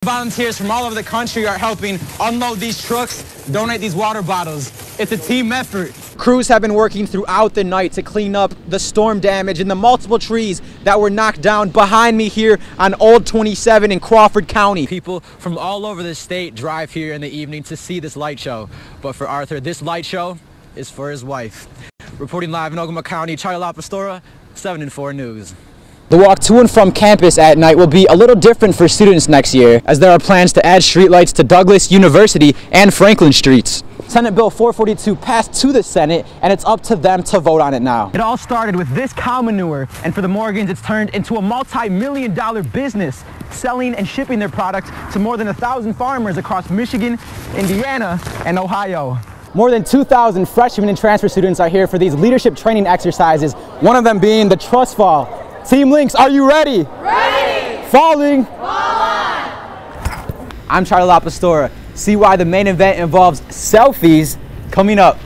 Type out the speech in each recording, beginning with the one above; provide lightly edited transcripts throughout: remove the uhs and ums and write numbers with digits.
Volunteers from all over the country are helping unload these trucks, donate these water bottles. It's a team effort. Crews have been working throughout the night to clean up the storm damage and the multiple trees that were knocked down behind me here on Old 27 in Crawford County. People from all over the state drive here in the evening to see this light show. But for Arthur, this light show is for his wife. Reporting live in Ogama County, Charlie Lapastora, 7 and 4 News. The walk to and from campus at night will be a little different for students next year, as there are plans to add streetlights to Douglas, University, and Franklin streets. Senate Bill 442 passed to the Senate, and it's up to them to vote on it now. It all started with this cow manure, and for the Morgans, it's turned into a multi-million-dollar business, selling and shipping their product to more than 1,000 farmers across Michigan, Indiana, and Ohio. More than 2,000 freshmen and transfer students are here for these leadership training exercises, one of them being the trust fall. Team Links, are you ready? Ready! Falling! Fall on! I'm Charlie Lapastora. See why the main event involves selfies coming up.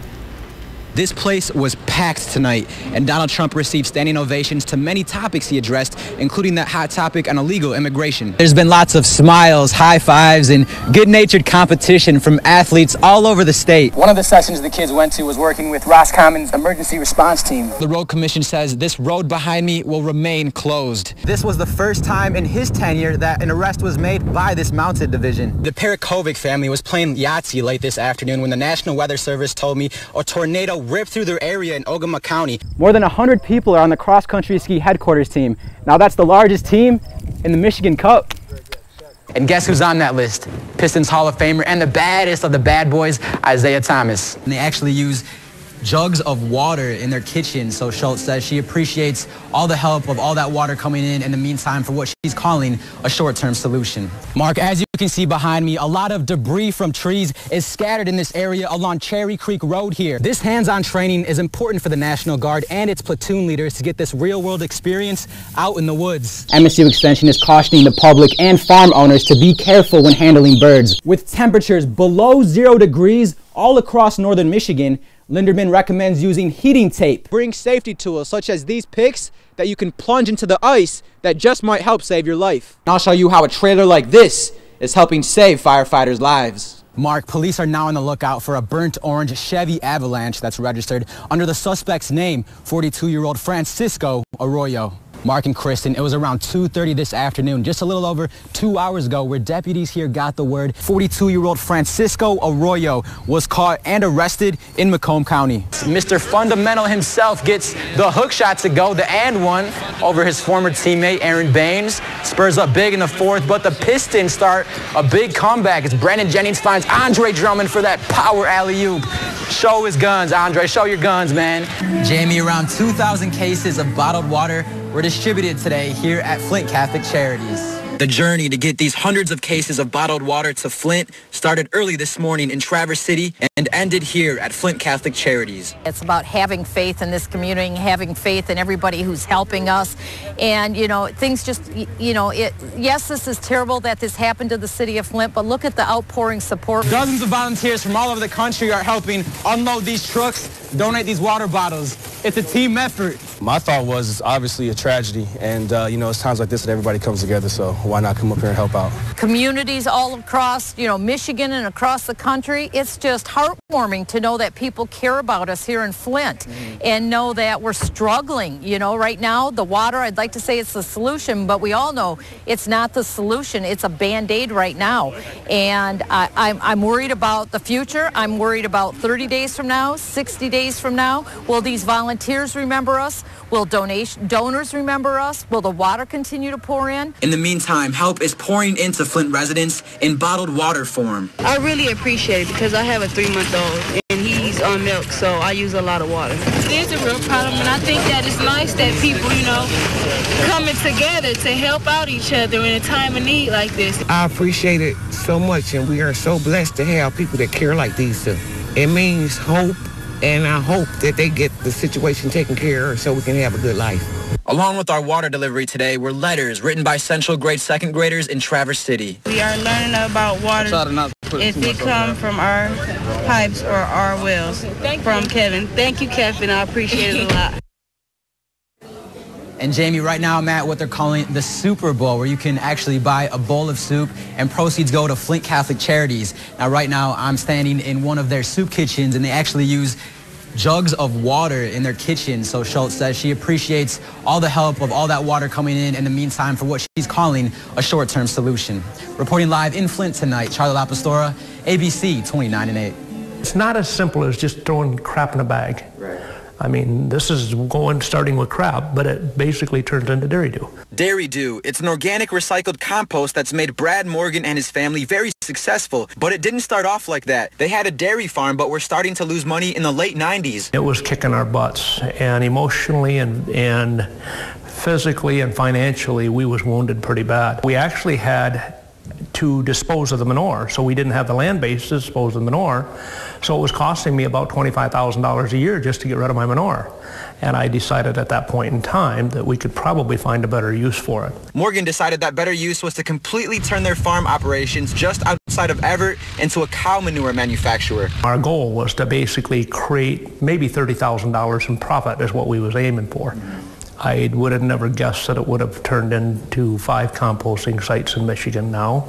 This place was packed tonight, and Donald Trump received standing ovations to many topics he addressed, including that hot topic on illegal immigration. There's been lots of smiles, high fives, and good-natured competition from athletes all over the state. One of the sessions the kids went to was working with Roscommon's emergency response team. The road commission says this road behind me will remain closed. This was the first time in his tenure that an arrest was made by this mounted division. The Perikovic family was playing Yahtzee late this afternoon when the National Weather Service told me a tornado ripped through their area in Ogama County. More than 100 people are on the cross-country ski headquarters team. Now that's the largest team in the Michigan Cup. And guess who's on that list? Pistons Hall of Famer and the baddest of the bad boys, Isaiah Thomas. And they actually use jugs of water in their kitchen, so Schultz says she appreciates all the help of all that water coming in the meantime for what she's calling a short-term solution. Mark, as you can see behind me, a lot of debris from trees is scattered in this area along Cherry Creek Road here. This hands-on training is important for the National Guard and its platoon leaders to get this real-world experience out in the woods. MSU Extension is cautioning the public and farm owners to be careful when handling birds. With temperatures below 0 degrees all across northern Michigan, Linderman recommends using heating tape. Bring safety tools such as these picks that you can plunge into the ice that just might help save your life. And I'll show you how a trailer like this is helping save firefighters' lives. Mark, police are now on the lookout for a burnt orange Chevy Avalanche that's registered under the suspect's name, 42-year-old Francisco Arroyo. Mark and Kristen, it was around 2:30 this afternoon, just a little over 2 hours ago, where deputies here got the word 42-year-old Francisco Arroyo was caught and arrested in Macomb County. Mr. Fundamental himself gets the hook shot to go, the and one, over his former teammate Aaron Baines. Spurs up big in the fourth, but the Pistons start a big comeback as Brandon Jennings finds Andre Drummond for that power alley-oop. Show his guns, Andre. Show your guns, man. Jamie, around 2,000 cases of bottled water were distributed today here at Flint Catholic Charities. The journey to get these hundreds of cases of bottled water to Flint started early this morning in Traverse City and ended here at Flint Catholic Charities. It's about having faith in this community, having faith in everybody who's helping us. And, you know, things just, you know, yes, this is terrible that this happened to the city of Flint, but look at the outpouring support. Dozens of volunteers from all over the country are helping unload these trucks, donate these water bottles. It's a team effort. My thought was it's obviously a tragedy, and you know, it's times like this that everybody comes together, so why not come up here and help out? Communities all across, you know, Michigan and across the country, it's just heartwarming to know that people care about us here in Flint and know that we're struggling. You know, right now, the water, I'd like to say it's the solution, but we all know it's not the solution. It's a Band-Aid right now. And I'm worried about the future. I'm worried about 30 days from now, 60 days from now. Will these volunteers remember us? Will donors remember us? Will the water continue to pour in? In the meantime, help is pouring into Flint residents in bottled water form. I really appreciate it because I have a 3-month-old and he's on milk, so I use a lot of water. There's a real problem, and I think that it's nice that people, you know, coming together to help out each other in a time of need like this. I appreciate it so much, and we are so blessed to have people that care like these two. It means hope. And I hope that they get the situation taken care of so we can have a good life. Along with our water delivery today were letters written by Central grade 2nd graders in Traverse City. We are learning about water if it comes from our pipes or our wells. From Kevin. Thank you, Kevin. I appreciate it a lot. And Jamie, right now I'm at what they're calling the Super Bowl, where you can actually buy a bowl of soup and proceeds go to Flint Catholic Charities. Now, right now I'm standing in one of their soup kitchens, and they actually use jugs of water in their kitchen. So Schultz says she appreciates all the help of all that water coming in the meantime for what she's calling a short-term solution. Reporting live in Flint tonight, Charlie Lapastora, ABC 29 and 8. It's not as simple as just throwing crap in a bag. Right. I mean, this is starting with crap, but it basically turns into dairy dew. Dairy dew. It's an organic recycled compost that's made Brad Morgan and his family very successful. But it didn't start off like that. They had a dairy farm, but were starting to lose money in the late 90s. It was kicking our butts, and emotionally and physically and financially, we was wounded pretty bad. We actually had to dispose of the manure, so we didn't have the land base to dispose of the manure. So it was costing me about $25,000 a year just to get rid of my manure. And I decided at that point in time that we could probably find a better use for it. Morgan decided that better use was to completely turn their farm operations just outside of Everett into a cow manure manufacturer. Our goal was to basically create maybe $30,000 in profit is what we was aiming for. I would have never guessed that it would have turned into 5 composting sites in Michigan now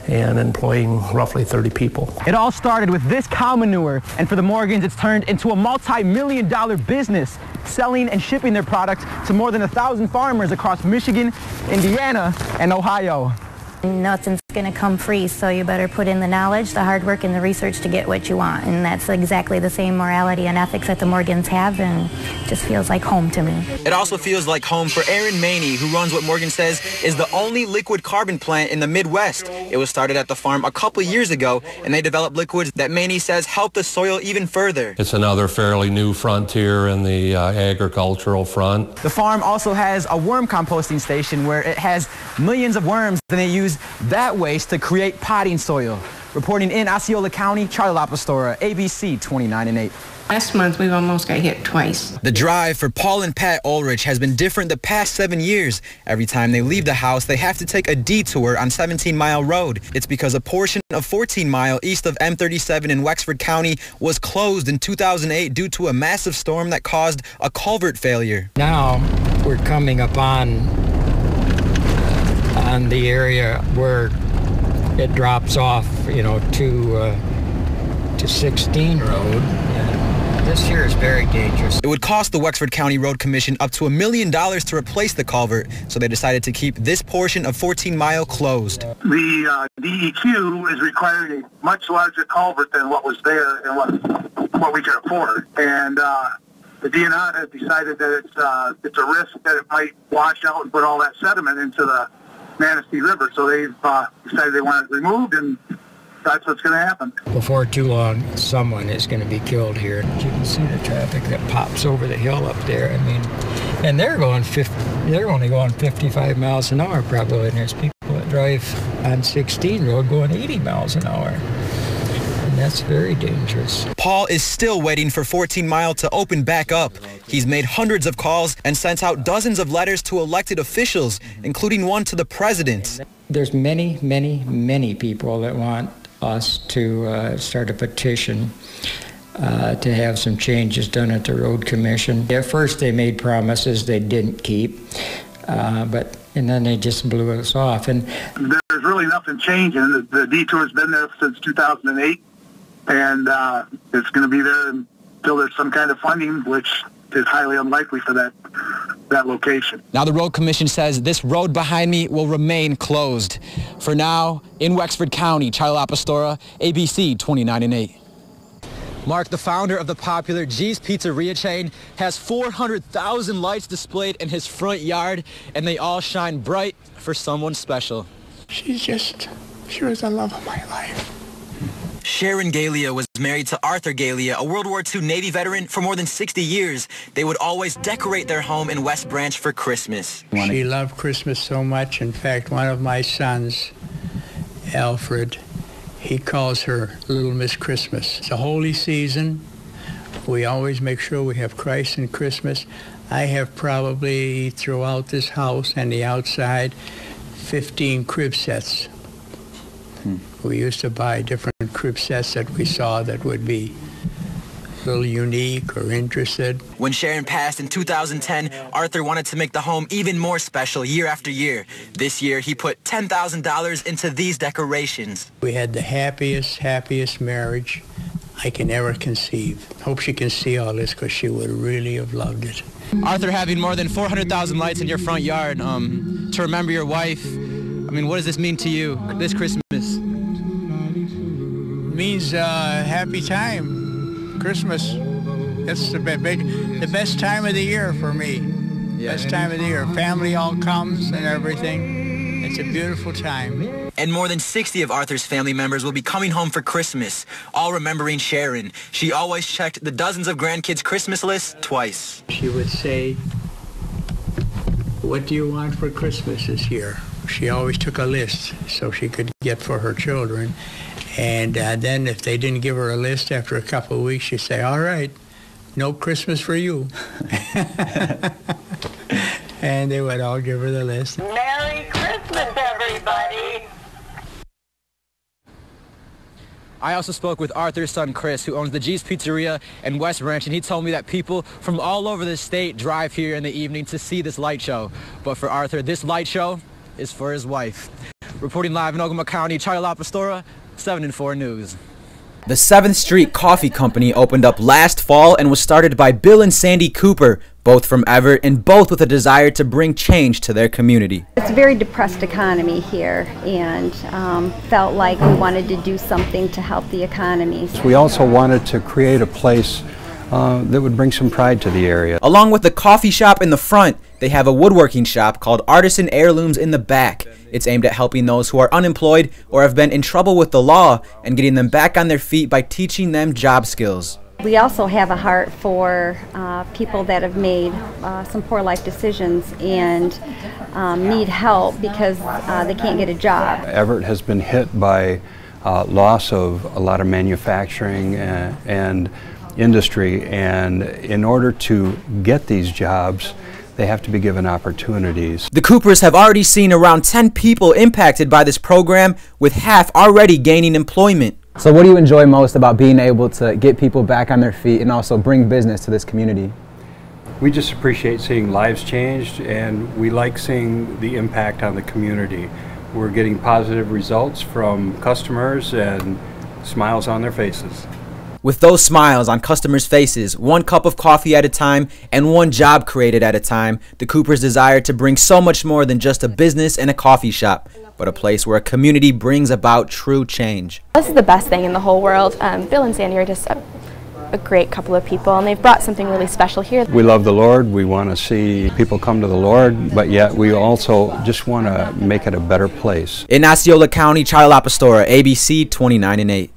and employing roughly 30 people. It all started with this cow manure, and for the Morgans, it's turned into a multi-million-dollar business, selling and shipping their product to more than 1,000 farmers across Michigan, Indiana, and Ohio. Nothing's going to come free, so you better put in the knowledge, the hard work, and the research to get what you want. And that's exactly the same morality and ethics that the Morgans have, and it just feels like home to me. It also feels like home for Aaron Maney, who runs what Morgan says is the only liquid carbon plant in the Midwest. It was started at the farm a couple years ago, and they developed liquids that Maney says help the soil even further. It's another fairly new frontier in the agricultural front. The farm also has a worm composting station where it has millions of worms, and they use that waste to create potting soil. Reporting in Osceola County, Charlie Lapastora, ABC 29 and 8. Last month, we almost got hit twice. The drive for Paul and Pat Ulrich has been different the past 7 years. Every time they leave the house, they have to take a detour on 17 Mile Road. It's because a portion of 14 Mile east of M37 in Wexford County was closed in 2008 due to a massive storm that caused a culvert failure. Now we're coming upon the area where it drops off, to 16 Road. This here is very dangerous. It would cost the Wexford County Road Commission up to $1 million to replace the culvert, so they decided to keep this portion of 14 Mile closed. The DEQ is requiring a much larger culvert than what was there and what we could afford. And the DNR has decided that it's a risk that it might wash out and put all that sediment into the Manistee River. So they've decided they want it removed, and that's what's going to happen. Before too long, someone is going to be killed here. You can see the traffic that pops over the hill up there. I mean, and they're only going 55 miles an hour probably, and there's people that drive on 16 Road going 80 miles an hour. And that's very dangerous. Paul is still waiting for 14 Mile to open back up. He's made hundreds of calls and sent out dozens of letters to elected officials, including one to the president. There's many, many, many people that want us to start a petition to have some changes done at the Road Commission. At first they made promises they didn't keep, and then they just blew us off. And there's really nothing changing. The detour's been there since 2008, and it's going to be there until there's some kind of funding, which is highly unlikely for that location. Now the Road Commission says this road behind me will remain closed. For now, in Wexford County, Charlie Lapastora, ABC 29 and 8. Mark, the founder of the popular G's Pizzeria chain, has 400,000 lights displayed in his front yard, and they all shine bright for someone special. She was the love of my life. Sharon Galia was married to Arthur Galia, a World War II Navy veteran for more than 60 years. They would always decorate their home in West Branch for Christmas. She loved Christmas so much. In fact, one of my sons, Alfred, he calls her Little Miss Christmas. It's a holy season. We always make sure we have Christ in Christmas. I have probably, throughout this house and the outside, 15 crib sets. We used to buy different crib sets that we saw that would be a little unique or interested. When Sharon passed in 2010, Arthur wanted to make the home even more special year after year. This year, he put $10,000 into these decorations. We had the happiest marriage I can ever conceive. Hope she can see all this because she would really have loved it. Arthur, having more than 400,000 lights in your front yard to remember your wife, I mean, what does this mean to you this Christmas? It means happy time, Christmas. That's the best time of the year for me. Yeah, best time of the year. Family all comes and everything. It's a beautiful time. And more than 60 of Arthur's family members will be coming home for Christmas, all remembering Sharon. She always checked the dozens of grandkids' Christmas lists twice. She would say, "What do you want for Christmas this year?" She always took a list so she could get for her children. And then if they didn't give her a list after a couple of weeks, she'd say, "All right, no Christmas for you." And they would all give her the list. Merry Christmas, everybody. I also spoke with Arthur's son, Chris, who owns the G's Pizzeria in West Ranch, and he told me that people from all over the state drive here in the evening to see this light show. But for Arthur, this light show is for his wife. Reporting live in Ogama County, Charlie Lapastora, 7 and 4 News. The 7th Street Coffee Company opened up last fall and was started by Bill and Sandy Cooper, both from Everett and both with a desire to bring change to their community. It's a very depressed economy here, and felt like we wanted to do something to help the economy. We also wanted to create a place that would bring some pride to the area. Along with the coffee shop in the front, they have a woodworking shop called Artisan Heirlooms in the back. It's aimed at helping those who are unemployed or have been in trouble with the law and getting them back on their feet by teaching them job skills. We also have a heart for people that have made some poor life decisions and need help because they can't get a job. Everett has been hit by loss of a lot of manufacturing and industry, and in order to get these jobs, they have to be given opportunities. The Coopers have already seen around 10 people impacted by this program, with half already gaining employment. So what do you enjoy most about being able to get people back on their feet and also bring business to this community? We just appreciate seeing lives changed, and we like seeing the impact on the community. We're getting positive results from customers and smiles on their faces. With those smiles on customers' faces, 1 cup of coffee at a time, and 1 job created at a time, the Coopers desire to bring so much more than just a business and a coffee shop, but a place where a community brings about true change. This is the best thing in the whole world. Bill and Sandy are just a great couple of people, and they've brought something really special here. We love the Lord. We want to see people come to the Lord, but yet we also just want to make it a better place. In Osceola County, Charlie Lapastora, ABC 29 and 8.